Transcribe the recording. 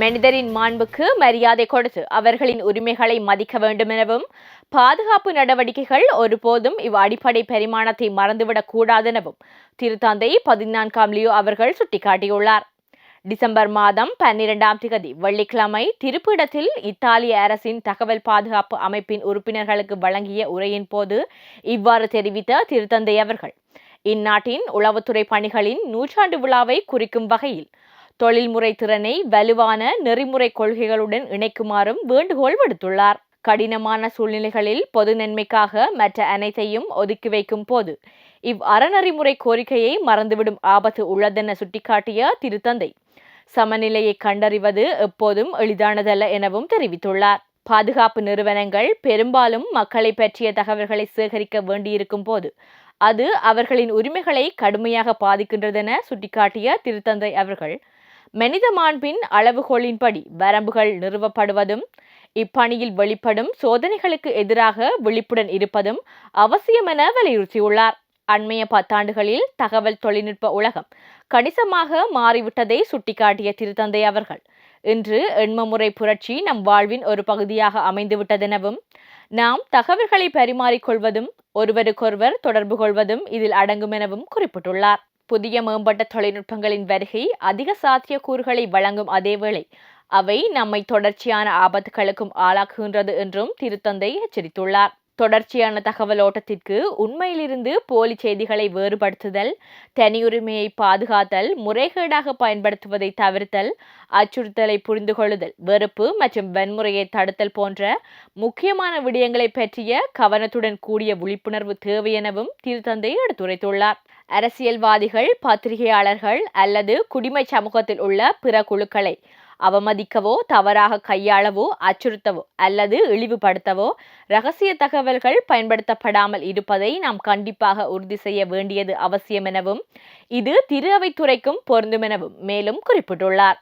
மனிதரின் மாண்புக்கு மரியாதை கொடுத்து அவர்களின் உரிமைகளை மதிக்க வேண்டும் எனவும் பாதுகாப்பு நடவடிக்கைகள் ஒருபோதும் அடிப்படை பரிமாணத்தை மறந்துவிடக் கூடாதெனவும் திருத்தந்தை 14ஆம் லியோ அவர்கள் சுட்டிக்காட்டியுள்ளார். டிசம்பர் மாதம் 12ஆம் திகதி வெள்ளிக்கிழமை திருப்பிடத்தில் இத்தாலிய அரசின் தகவல் பாதுகாப்பு அமைப்பின் உறுப்பினர்களுக்கு வழங்கிய உரையின் போது இவ்வாறு தெரிவித்த திருத்தந்தை அவர்கள், இந்நாட்டின் உளவுத்துறை பணிகளின் நூற்றாண்டு விழாவை குறிக்கும் வகையில் தொழில்முறை திறனை வலுவான நெறிமுறை கொள்கைகளுடன் இணைக்குமாறும் வேண்டுகோள் விடுத்துள்ளார். கடினமான சூழ்நிலைகளில் பொது நன்மைக்காக மற்ற அனைத்தையும் ஒதுக்கி வைக்கும் போது அறநெறிமுறை கோரிக்கையை மறந்துவிடும் ஆபத்து உள்ளதென சுட்டிக்காட்டிய திருத்தந்தை, சமநிலையை கண்டறிவது எப்போதும் எளிதானதல்ல எனவும் தெரிவித்துள்ளார். பாதுகாப்பு நிறுவனங்கள் பெரும்பாலும் மக்களை பற்றிய தகவல்களை சேகரிக்க வேண்டியிருக்கும் போது அது அவர்களின் உரிமைகளை கடுமையாக பாதிக்கின்றதென சுட்டிக்காட்டிய திருத்தந்தை அவர்கள், மனித மாண்பின் அளவுகோலின்படி வரம்புகள் நிறுவப்படுவதும் இப்பணியில் வெளிப்படும் சோதனைகளுக்கு எதிராக விழிப்புடன் இருப்பதும் அவசியம் என வலியுறுத்தியுள்ளார். அண்மைய 10 ஆண்டுகளில் தகவல் தொழில்நுட்ப உலகம் கணிசமாக மாறிவிட்டதை சுட்டிக்காட்டிய திருத்தந்தை அவர்கள், இன்று எண்மமுறை புரட்சி நம் வாழ்வின் ஒரு பகுதியாக அமைந்துவிட்டதெனவும் நாம் தகவல்களை பரிமாறிக்கொள்வதும் ஒருவருக்கொருவர் தொடர்பு கொள்வதும் இதில் அடங்கும் எனவும் குறிப்பிட்டுள்ளார். புதிய மேம்பட்ட தொழில்நுட்பங்களின் வருகை அதிக சாத்தியக்கூறுகளை வழங்கும் அதேவேளை அவை நம்மை தொடர்ச்சியான ஆபத்துகளுக்கும் ஆளாக்குகின்றது என்றும் திருத்தந்தை எச்சரித்துள்ளார். தொடர்ச்சியான தகவல் ஓட்டத்திற்கு உண்மையிலிருந்து போலி செய்திகளை வேறுபடுத்துதல், தனியுரிமையை பாதுகாத்தல், முறைகேடாக பயன்படுத்துவதை தவிர்த்தல், அச்சுறுத்தலை புரிந்து கொள்ளுதல், வெறுப்பு மற்றும் வன்முறையை தடுத்தல் போன்ற முக்கியமான விடயங்களை பற்றிய கவனத்துடன் கூடிய விழிப்புணர்வு தேவை எனவும் திருத்தந்தை எடுத்துரைத்துள்ளார். அரசியல்வாதிகள், பத்திரிகையாளர்கள் அல்லது குடிமை சமூகத்தில் உள்ள பிற குழுக்களை அவமதிக்கவோ, தவறாக கையாளவோ, அச்சுறுத்தவோ அல்லது இழிவுபடுத்தவோ இரகசிய தகவல்கள் பயன்படுத்தப்படாமல் இருப்பதை நாம் கண்டிப்பாக உறுதி செய்ய வேண்டியது அவசியம் எனவும் இது திரு அவைத்துறைக்கும் பொருந்தும் எனவும் மேலும் குறிப்பிட்டுள்ளார்.